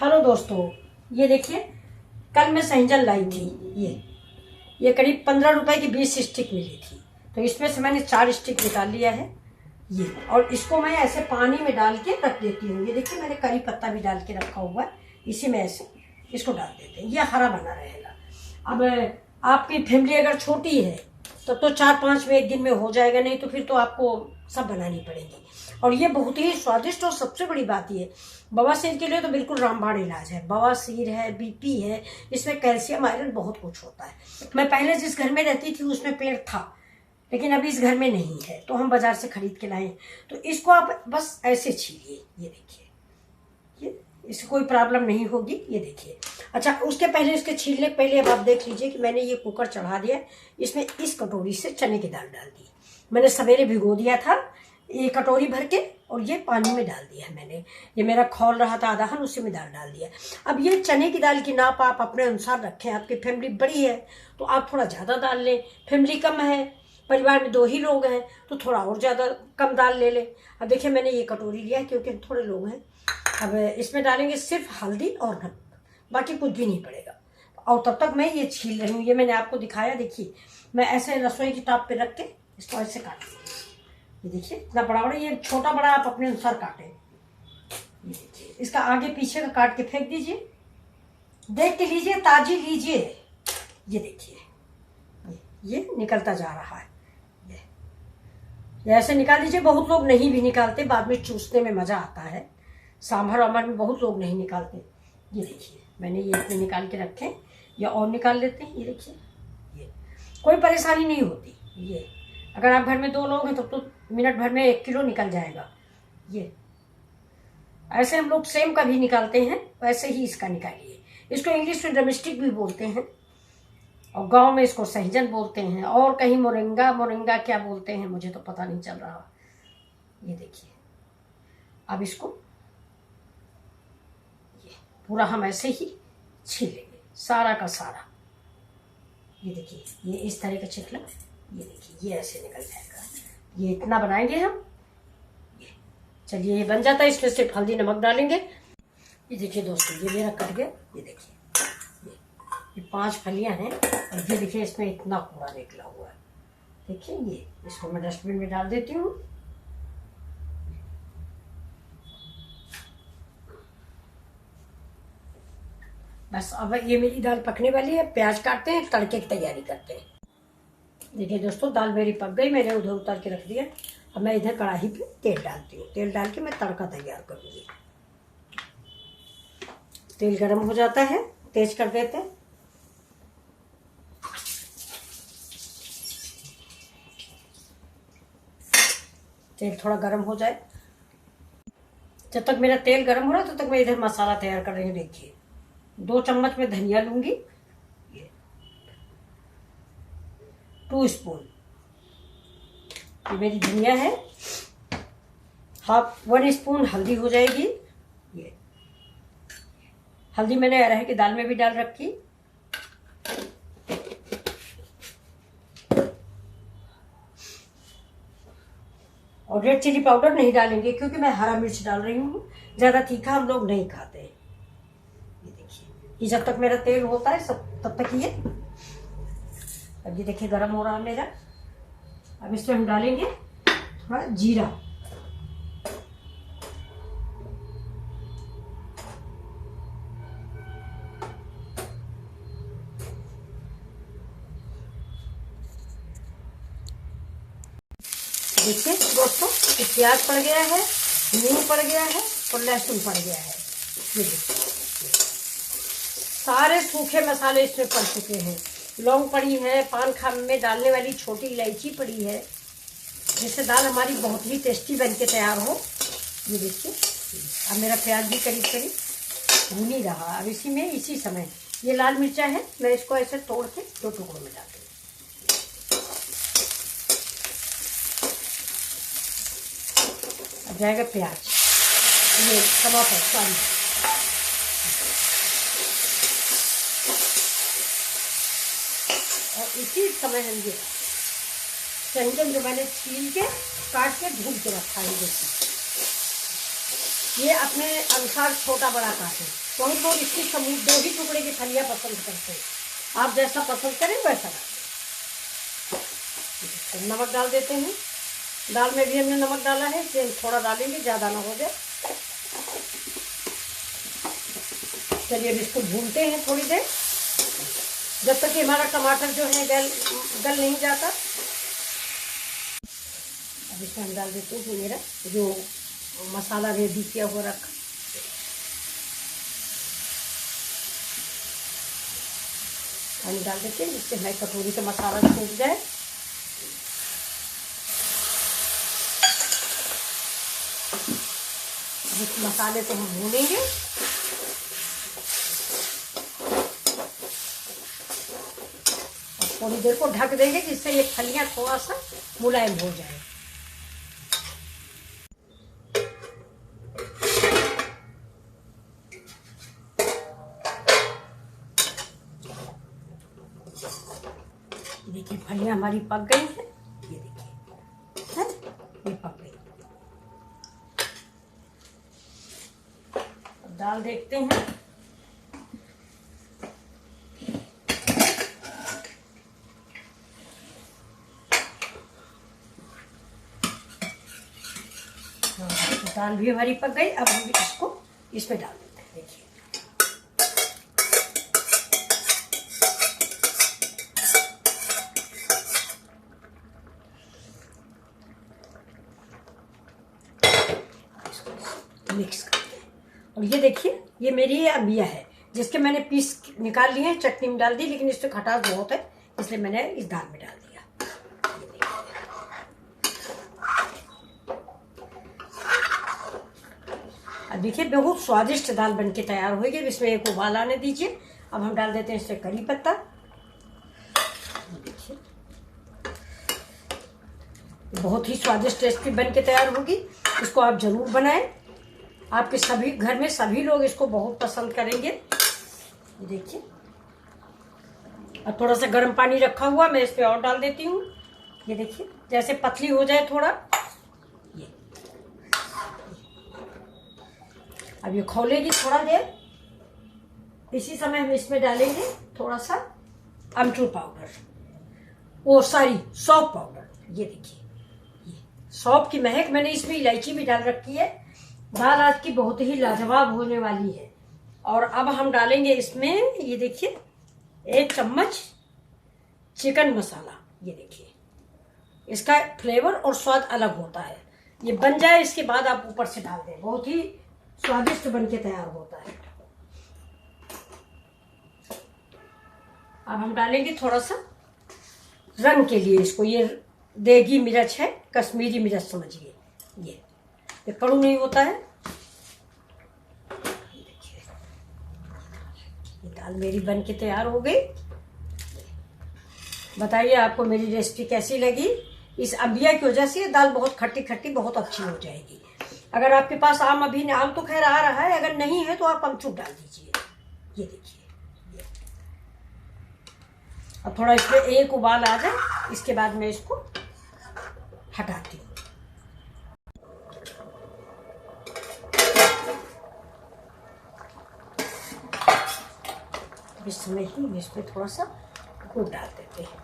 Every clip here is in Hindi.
हेलो दोस्तों, ये देखिए कल मैं सहजन लाई थी। ये करीब 15 रुपए की 20 स्टिक मिली थी। तो इसमें से मैंने 4 स्टिक निकाल लिया है ये, और इसको मैं ऐसे पानी में डाल के रख देती हूँ। ये देखिए मैंने करी पत्ता भी डाल के रखा हुआ है, इसी में ऐसे इसको डाल देते हैं, ये हरा बना रहेगा। अब आपकी फैमिली अगर छोटी है तब तो 4-5 में एक दिन में हो जाएगा, नहीं तो फिर तो आपको सब बनानी पड़ेगी। और ये बहुत ही स्वादिष्ट, और सबसे बड़ी बात ये बवासीर के लिए तो बिल्कुल रामबाण इलाज है। बवासीर है, बीपी है, इसमें कैल्शियम आयरन बहुत कुछ होता है। मैं पहले जिस घर में रहती थी उसमें पेड़ था, लेकिन अभी इस घर में नहीं है, तो हम बाजार से खरीद के लाए। तो इसको आप बस ऐसे छीलिए, ये देखिए, ये इससे कोई प्रॉब्लम नहीं होगी। ये देखिए। अच्छा, उसके पहले इसके छीलने के पहले अब आप देख लीजिए कि मैंने ये कुकर चढ़ा दिया, इसमें इस कटोरी से चने की दाल डाल दी। मैंने सवेरे भिगो दिया था ये कटोरी भर के, और ये पानी में डाल दिया है मैंने। ये मेरा खौल रहा था आधा, उसी में दाल डाल दिया। अब ये चने की दाल की नाप आप अपने अनुसार रखें। आपकी फैमिली बड़ी है तो आप थोड़ा ज़्यादा दाल लें, फैमिली कम है, परिवार में 2 ही लोग हैं तो थोड़ा और ज़्यादा कम दाल ले लें। अब देखिए मैंने ये कटोरी लिया क्योंकि हम थोड़े लोग हैं। अब इसमें डालेंगे सिर्फ हल्दी और नमक, बाकी कुछ भी नहीं पड़ेगा। और तब तक मैं ये छील रही हूँ। ये मैंने आपको दिखाया, देखिए मैं ऐसे रसोई की टॉप पे रख के इसको ऐसे काट लूँगी। ये देखिए इतना बड़ा बड़ा, ये छोटा बड़ा आप अपने अनुसार काटें। ये देखिए, इसका आगे पीछे का काट के फेंक दीजिए, देख के लीजिए, ताजी लीजिए। ये देखिए ये निकलता जा रहा है। ये ऐसे निकाल दीजिए। बहुत लोग नहीं भी निकालते, बाद में चूसने में मजा आता है। सांभर वामर में बहुत लोग नहीं निकालते। ये देखिए मैंने ये इतने निकाल के रखे, या और निकाल लेते हैं। ये देखिए, ये कोई परेशानी नहीं होती। ये अगर आप घर में 2 लोग हैं तब तो मिनट भर में 1 किलो निकल जाएगा। ये ऐसे हम लोग सेम का भी निकालते हैं, वैसे ही इसका निकालिए। इसको इंग्लिश में डोमेस्टिक भी बोलते हैं, और गांव में इसको सहजन बोलते हैं, और कहीं मोरिंगा क्या बोलते हैं मुझे तो पता नहीं चल रहा। ये देखिए, अब इसको ये पूरा हम ऐसे ही छील लेंगे, सारा का सारा। ये देखिए, ये इस तरह का छिकला, ये देखिए ये ऐसे निकल जाएगा। ये इतना बनाएंगे हम। ये चलिए, ये बन जाता है। इसमें सिर्फ हल्दी नमक डालेंगे। ये देखिए दोस्तों, ये मेरा कट गया। ये देखिए, ये 5 फलियां हैं, और ये देखिए इसमें इतना कूड़ा निकला हुआ है। देखिए ये, इसको मैं डस्टबिन में डाल देती हूँ। बस अब ये मेरी दाल पकने वाली है। प्याज काटते हैं, तड़के की तैयारी करते हैं। देखिए दोस्तों, दाल मेरी पक गई, मैंने उधर उतार के रख दिया। अब मैं इधर कढ़ाई पे तेल डालती हूँ। तेल डाल के मैं तड़का तैयार करूँगी। तेल गरम हो जाता है, तेज कर देते हैं। तेल थोड़ा गरम हो जाए, जब तक मेरा तेल गरम हो रहा है तब तक मैं इधर मसाला तैयार कर रही हूँ। देखिए 2 चम्मच में धनिया लूंगी, 2 स्पून ये मेरी धनिया है। 1 स्पून हल्दी हो जाएगी। ये हल्दी मैंने अरहर की दाल में भी डाल रखी। और रेड चिली पाउडर नहीं डालेंगे क्योंकि मैं हरा मिर्च डाल रही हूँ, ज्यादा तीखा हम लोग नहीं खाते। ये देखिए, ये जब तक मेरा तेल होता है सब तब तक ये, अब ये देखिए गरम हो रहा है मेरा। अब इसमें हम डालेंगे थोड़ा जीरा। देखिए दोस्तों, ये प्याज पड़ गया है, नींबू पड़ गया है, और लहसुन पड़ गया है। ये देखिए सारे सूखे मसाले इसमें पड़ चुके हैं। लौंग पड़ी है, पान खाने में डालने वाली छोटी इलायची पड़ी है, जिससे दाल हमारी बहुत ही टेस्टी बन के तैयार हो। ये देखिए, अब मेरा प्याज भी करीब करीब भून ही रहा। अब इसी समय ये लाल मिर्चा है, मैं इसको ऐसे तोड़ के 2 टुकड़ों में डाल दूँ। अब जाएगा प्याज, ये टमाटर, सॉरी, और इसी समय हम ये सहजन जो मैंने छील के काट के धुल के रखा है, देखिए ये अपने अनुसार छोटा बड़ा काटें। बहुत लोग इसकी समूह 2 ही टुकड़े की फलियाँ पसंद करते हैं, आप जैसा पसंद करें वैसा डालें। नमक डाल देते हैं, दाल में भी हमने नमक डाला है, इसलिए थोड़ा डालेंगे, ज़्यादा ना हो जाए। चलिए अब इसको भूनते हैं थोड़ी देर, जब तक कि हमारा टमाटर जो है गल नहीं जाता। अब इसमें हम डाल देते हैं मेरा जो मसाला रेडी किया हुआ रखा, पानी डाल देते हैं जिससे हमारी कटोरी का मसाला सूख जाए। इस मसाले को हम भूनेंगे। और थोड़ी देर को ढक देंगे जिससे ये फलियां थोड़ा सा मुलायम हो जाए। देखिए फलियां हमारी पक गई हैं, ये देखिए है ये पक गई। अब दाल देखते हैं। दाल भी हमारी पक गई। अब हम इसको इसमें डाल देते हैं। देखिए मिक्स करते हैं। और ये देखिए ये मेरी ये अम्बिया है जिसके मैंने पीस निकाल लिए हैं, चटनी में डाल दी, लेकिन इससे खटास बहुत है इसलिए मैंने इस दाल में डाल दिया। अब देखिए बहुत स्वादिष्ट दाल बनके तैयार होगी। इसमें एक उबाल आने दीजिए। अब हम डाल देते हैं इसमें करी पत्ता। देखिए बहुत ही स्वादिष्ट रेसिपी बनके तैयार होगी, इसको आप जरूर बनाएं। आपके सभी घर में सभी लोग इसको बहुत पसंद करेंगे। देखिए अब थोड़ा सा गर्म पानी रखा हुआ मैं इस पे और डाल देती हूँ। ये देखिए जैसे पतली हो जाए थोड़ा, ये अब ये खौलेगी थोड़ा देर। इसी समय हम इसमें डालेंगे थोड़ा सा अमचूर पाउडर, वो सॉरी सौंफ पाउडर। ये देखिए ये सौंफ की महक, मैंने इसमें इलायची भी डाल रखी है। दाल आज की बहुत ही लाजवाब होने वाली है। और अब हम डालेंगे इसमें ये देखिए 1 चम्मच चिकन मसाला। ये देखिए इसका फ्लेवर और स्वाद अलग होता है। ये बन जाए इसके बाद आप ऊपर से डाल दें, बहुत ही स्वादिष्ट बनके तैयार होता है। अब हम डालेंगे थोड़ा सा रंग के लिए इसको, ये देगी मिर्च है, कश्मीरी मिर्च समझिए। ये कड़ू नहीं होता है। देखिए ये दाल मेरी बन के तैयार हो गई। बताइए आपको मेरी रेसिपी कैसी लगी। इस अम्बिया की वजह से ये दाल बहुत खट्टी खट्टी बहुत अच्छी हो जाएगी। अगर आपके पास आम अभी आम तो खैर आ रहा है, अगर नहीं है तो आप अमचूर डाल दीजिए। ये देखिए अब थोड़ा इसमें एक उबाल आ जाए इसके बाद मैं इसको हटाती हूँ। इस समय ही इसमें थोड़ा सा गुड़ डाल देते हैं।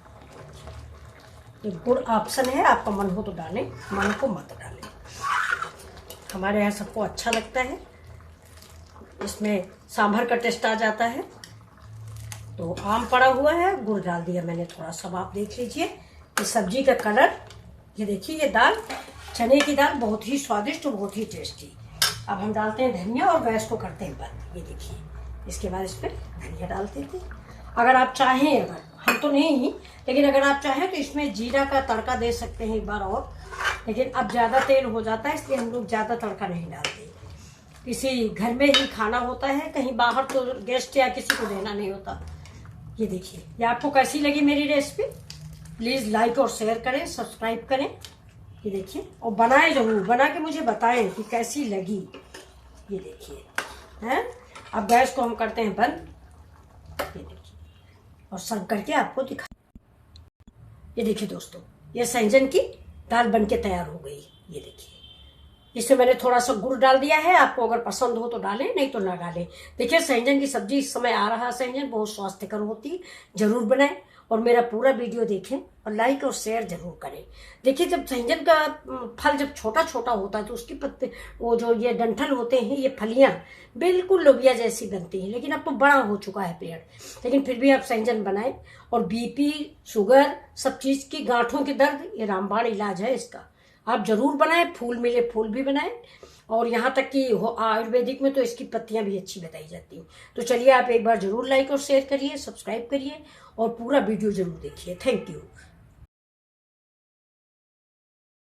ये गुड़ ऑप्शन है, आपका मन हो तो डालें, मन को मत डालें। हमारे यहाँ सबको अच्छा लगता है, इसमें सांभर का टेस्ट आ जाता है। तो आम पड़ा हुआ है, गुड़ डाल दिया मैंने थोड़ा सा। आप देख लीजिए ये सब्जी का कलर। ये देखिए ये दाल चने की दाल बहुत ही स्वादिष्ट और बहुत ही टेस्टी। अब हम डालते हैं धनिया और गैस को करते हैं बंद। ये देखिए इसके बाद इस पर धनिया डाल देते हैं। अगर आप चाहें, अगर हम तो नहीं ही, लेकिन अगर आप चाहें तो इसमें जीरा का तड़का दे सकते हैं एक बार और, लेकिन अब ज़्यादा तेल हो जाता है इसलिए हम लोग ज़्यादा तड़का नहीं डालते। किसी घर में ही खाना होता है, कहीं बाहर तो गेस्ट या किसी को देना नहीं होता। ये देखिए ये आपको कैसी लगी मेरी रेसिपी, प्लीज़ लाइक और शेयर करें, सब्सक्राइब करें। ये देखिए और बनाएं जरूर, बना के मुझे बताएं कि कैसी लगी। ये देखिए हैं। अब गैस को हम करते हैं बंद। ये देखिए और सर्व करके आपको दिखा। ये देखिए दोस्तों ये सहजन की दाल बनके तैयार हो गई। ये देखिए इसमें मैंने थोड़ा सा गुड़ डाल दिया है, आपको अगर पसंद हो तो डालें, नहीं तो ना डालें। देखिए सहजन की सब्जी इस समय आ रहा, सहजन बहुत स्वास्थ्यकर होती, जरूर बनाएं और मेरा पूरा वीडियो देखें और लाइक और शेयर जरूर करें। देखिए जब सहजन का फल जब छोटा छोटा होता है तो उसकी पत्ते, वो जो ये डंठल होते हैं, ये फलियां बिल्कुल लोबिया जैसी बनती हैं, लेकिन अब तो बड़ा हो चुका है पेड़, लेकिन फिर भी आप सहजन बनाएं। और बीपी, शुगर, सब चीज की, गांठों के दर्द, ये रामबाण इलाज है इसका, आप जरूर बनाएं। फूल मिले फूल भी बनाएं, और यहाँ तक कि आयुर्वेदिक में तो इसकी पत्तियां भी अच्छी बताई जाती हैं। तो चलिए आप एक बार जरूर लाइक और शेयर करिए, सब्सक्राइब करिए और पूरा वीडियो जरूर देखिए। Thank you.